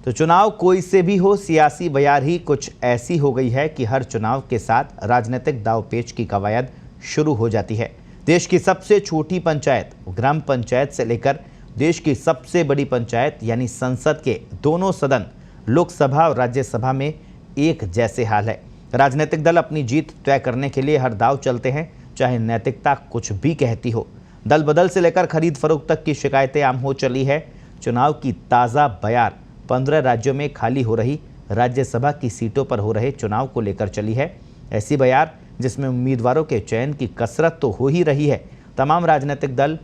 तो चुनाव कोई से भी हो, सियासी बयार ही कुछ ऐसी हो गई है कि हर चुनाव के साथ राजनीतिक दांवपेच की कवायद शुरू हो जाती है। देश की सबसे छोटी पंचायत ग्राम पंचायत से लेकर देश की सबसे बड़ी पंचायत यानी संसद के दोनों सदन लोकसभा और राज्यसभा में एक जैसे हाल है। राजनीतिक दल अपनी जीत तय करने के लिए हर दांव चलते हैं, चाहे नैतिकता कुछ भी कहती हो। दल बदल से लेकर खरीद फरोख्त तक की शिकायतें आम हो चली है। चुनाव की ताज़ा बयार 15 राज्यों में खाली हो रही राज्यसभा की सीटों पर हो रहे चुनाव को लेकर चली है। ऐसी बयार जिसमें उम्मीदवारों के चयन की कसरत तो हो ही रही है। तमाम राजनीतिक दल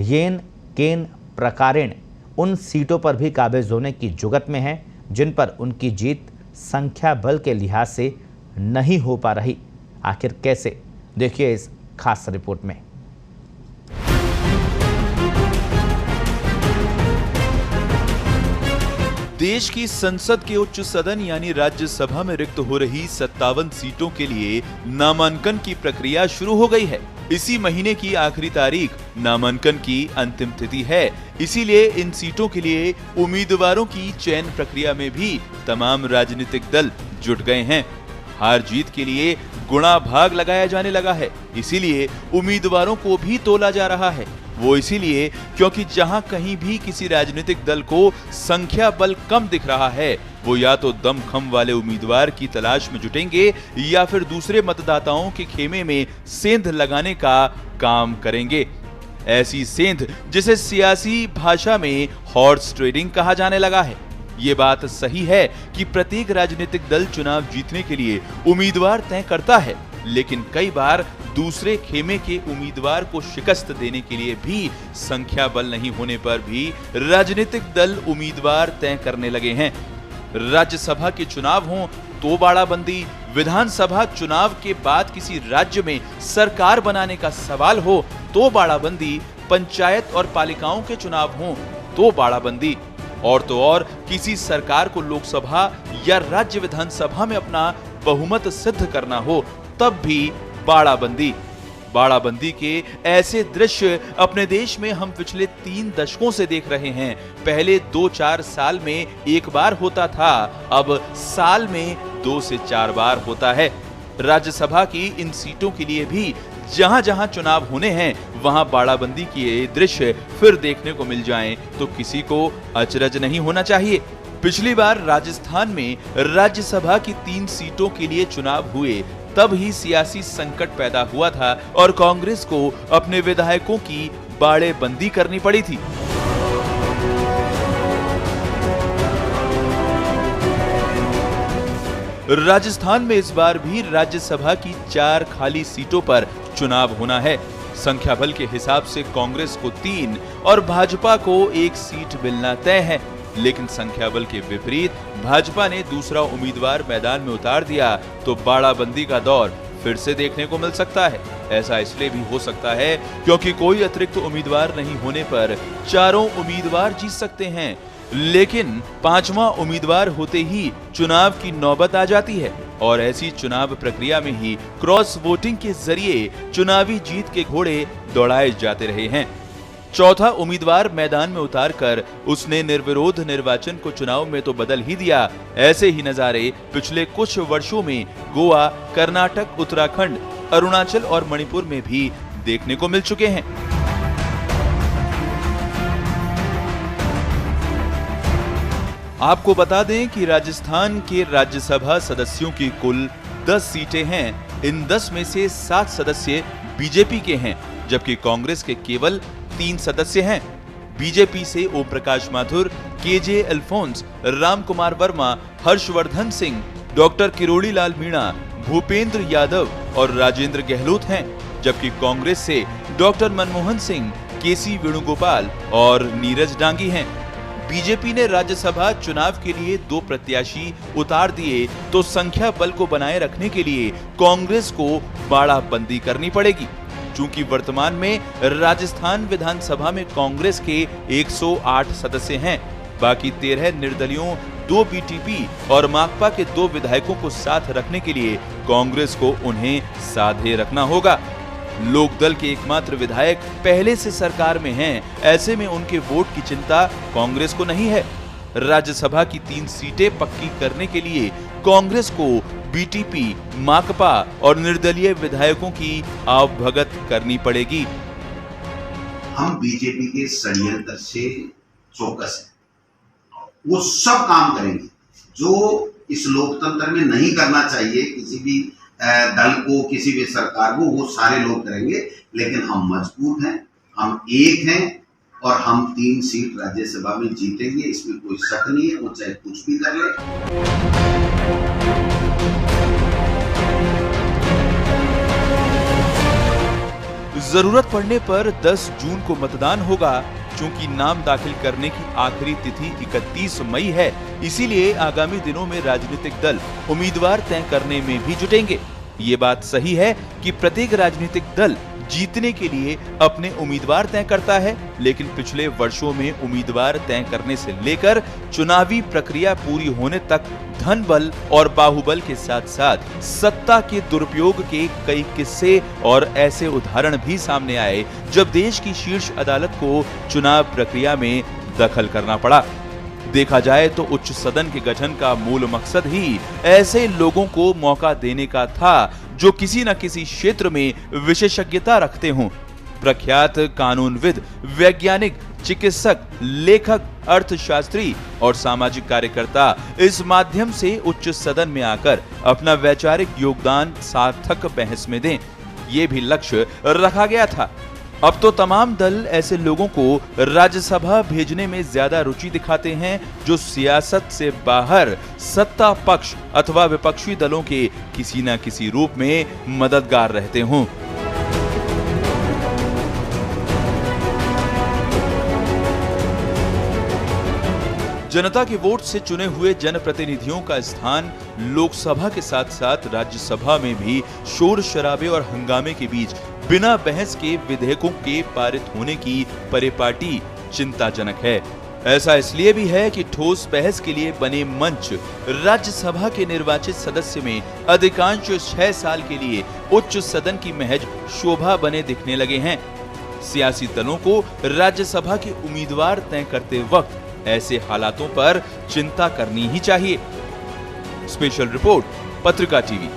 येन केन प्रकारेण उन सीटों पर भी काबिज होने की जुगत में हैं जिन पर उनकी जीत संख्या बल के लिहाज से नहीं हो पा रही। आखिर कैसे, देखिए इस खास रिपोर्ट में। देश की संसद के उच्च सदन यानी राज्यसभा में रिक्त हो रही 57 सीटों के लिए नामांकन की प्रक्रिया शुरू हो गई है। इसी महीने की आखिरी तारीख नामांकन की अंतिम तिथि है। इसीलिए इन सीटों के लिए उम्मीदवारों की चयन प्रक्रिया में भी तमाम राजनीतिक दल जुट गए हैं। हार जीत के लिए गुणा भाग लगाया जाने लगा है। इसीलिए उम्मीदवारों को भी तोला जा रहा है। वो इसीलिए क्योंकि जहां कहीं भी किसी राजनीतिक दल को संख्या बल कम दिख रहा है, वो या तो दमखम वाले उम्मीदवार की तलाश में जुटेंगे या फिर दूसरे मतदाताओं के खेमे में सेंध लगाने का काम करेंगे। ऐसी सेंध जिसे सियासी भाषा में हॉर्स ट्रेडिंग कहा जाने लगा है। ये बात सही है कि प्रत्येक राजनीतिक दल चुनाव जीतने के लिए उम्मीदवार तय करता है, लेकिन कई बार दूसरे खेमे के उम्मीदवार को शिकस्त देने के लिए भी संख्या बल नहीं होने पर भी राजनीतिक दल उम्मीदवार तय करने लगे हैं। राज्यसभा के चुनाव हों तो बाड़ाबंदी, विधानसभा चुनाव के बाद किसी राज्य में सरकार बनाने का सवाल हो तो बाड़ाबंदी, पंचायत और पालिकाओं के चुनाव हों तो बाड़ाबंदी, और तो और किसी सरकार को लोकसभा या राज्य विधानसभा में अपना बहुमत सिद्ध करना हो तब भी बाड़ाबंदी। बाड़ाबंदी के ऐसे दृश्य अपने देश में हम पिछले 3 दशकों से देख रहे हैं। पहले 2-4 साल में एक बार होता था, अब साल में 2 से 4 बार होता है। राज्यसभा की इन सीटों के लिए भी जहां जहां चुनाव होने हैं वहां बाड़ाबंदी के ये दृश्य फिर देखने को मिल जाएं तो किसी को अचरज नहीं होना चाहिए। पिछली बार राजस्थान में राज्यसभा की 3 सीटों के लिए चुनाव हुए, तब ही सियासी संकट पैदा हुआ था और कांग्रेस को अपने विधायकों की बाड़ेबंदी करनी पड़ी थी। राजस्थान में इस बार भी राज्यसभा की 4 खाली सीटों पर चुनाव होना है। संख्या बल के हिसाब से कांग्रेस को 3 और भाजपा को 1 सीट मिलना तय है, लेकिन संख्या बल के विपरीत भाजपा ने दूसरा उम्मीदवार मैदान में उतार दिया तो बाड़ाबंदी का दौर फिर से देखने को मिल सकता है। ऐसा इसलिए भी हो सकता है क्योंकि कोई अतिरिक्त उम्मीदवार नहीं होने पर चारों उम्मीदवार जीत सकते हैं, लेकिन 5वां उम्मीदवार होते ही चुनाव की नौबत आ जाती है और ऐसी चुनाव प्रक्रिया में ही क्रॉस वोटिंग के जरिए चुनावी जीत के घोड़े दौड़ाए जाते रहे हैं। चौथा उम्मीदवार मैदान में उतारकर उसने निर्विरोध निर्वाचन को चुनाव में तो बदल ही दिया। ऐसे ही नजारे पिछले कुछ वर्षों में गोवा, कर्नाटक, उत्तराखंड, अरुणाचल और मणिपुर में भी देखने को मिल चुके हैं। आपको बता दें कि राजस्थान के राज्यसभा सदस्यों की कुल 10 सीटें हैं। इन 10 में से 7 सदस्य बीजेपी के हैं, जबकि कांग्रेस के केवल 3 सदस्य हैं। बीजेपी से ओम प्रकाश माथुर, केजे अल्फोंस, राम कुमार वर्मा, हर्षवर्धन सिंह, डॉक्टर किरोड़ी लाल मीणा, भूपेंद्र यादव और राजेंद्र गहलोत हैं, जबकि कांग्रेस से डॉक्टर मनमोहन सिंह, केसी वेणुगोपाल और नीरज डांगी हैं। बीजेपी ने राज्यसभा चुनाव के लिए 2 प्रत्याशी उतार दिए तो संख्या बल को बनाए रखने के लिए कांग्रेस को बाड़ाबंदी करनी पड़ेगी। चूंकि वर्तमान में राजस्थान विधानसभा में कांग्रेस के 108 सदस्य हैं, बाकी 13 निर्दलियों, 2 बीटीपी और माकपा के 2 विधायकों को साथ रखने के लिए कांग्रेस को उन्हें साधे रखना होगा। लोकदल के एकमात्र विधायक पहले से सरकार में हैं, ऐसे में उनके वोट की चिंता कांग्रेस को नहीं है। राज्यसभा की 3 सीटें पक्की करने के लिए कांग्रेस को बीटीपी, माकपा और निर्दलीय विधायकों की आवभगत करनी पड़ेगी। हम बीजेपी के षड्यंत्र से चौकस हैं। वो सब काम करेंगे जो इस लोकतंत्र में नहीं करना चाहिए, किसी भी दल को, किसी भी सरकार को, वो सारे लोग करेंगे। लेकिन हम मजबूत हैं, हम एक हैं और हम 3 सीट राज्यसभा में जीतेंगे, इसमें कोई शक नहीं है। वो चाहे कुछ भी कर ले। जरूरत पड़ने पर 10 जून को मतदान होगा। चूंकि नाम दाखिल करने की आखिरी तिथि 31 मई है, इसीलिए आगामी दिनों में राजनीतिक दल उम्मीदवार तय करने में भी जुटेंगे। ये बात सही है कि प्रत्येक राजनीतिक दल जीतने के लिए अपने उम्मीदवार तय करता है, लेकिन पिछले वर्षों में उम्मीदवार तय करने से लेकर चुनावी प्रक्रिया पूरी होने तक धन बल और बाहुबल के साथ साथ सत्ता के दुरुपयोग के कई किस्से और ऐसे उदाहरण भी सामने आए जब देश की शीर्ष अदालत को चुनाव प्रक्रिया में दखल करना पड़ा। देखा जाए तो उच्च सदन के गठन का मूल मकसद ही ऐसे लोगों को मौका देने का था जो किसी न किसी क्षेत्र में विशेषज्ञता रखते हों। प्रख्यात कानूनविद, वैज्ञानिक, चिकित्सक, लेखक, अर्थशास्त्री और सामाजिक कार्यकर्ता इस माध्यम से उच्च सदन में आकर अपना वैचारिक योगदान सार्थक बहस में दें, ये भी लक्ष्य रखा गया था। अब तो तमाम दल ऐसे लोगों को राज्यसभा भेजने में ज्यादा रुचि दिखाते हैं जो सियासत से बाहर सत्ता पक्ष अथवा विपक्षी दलों के किसी न किसी रूप में मददगार रहते हों। जनता के वोट से चुने हुए जनप्रतिनिधियों का स्थान लोकसभा के साथ साथ राज्यसभा में भी शोर शराबे और हंगामे के बीच बिना बहस के विधेयकों के पारित होने की परिपाटी चिंताजनक है। ऐसा इसलिए भी है कि ठोस बहस के लिए बने मंच राज्यसभा के निर्वाचित सदस्य में अधिकांश 6 साल के लिए उच्च सदन की महज शोभा बने दिखने लगे हैं। सियासी दलों को राज्यसभा के उम्मीदवार तय करते वक्त ऐसे हालातों पर चिंता करनी ही चाहिए। स्पेशल रिपोर्ट, पत्रिका टीवी।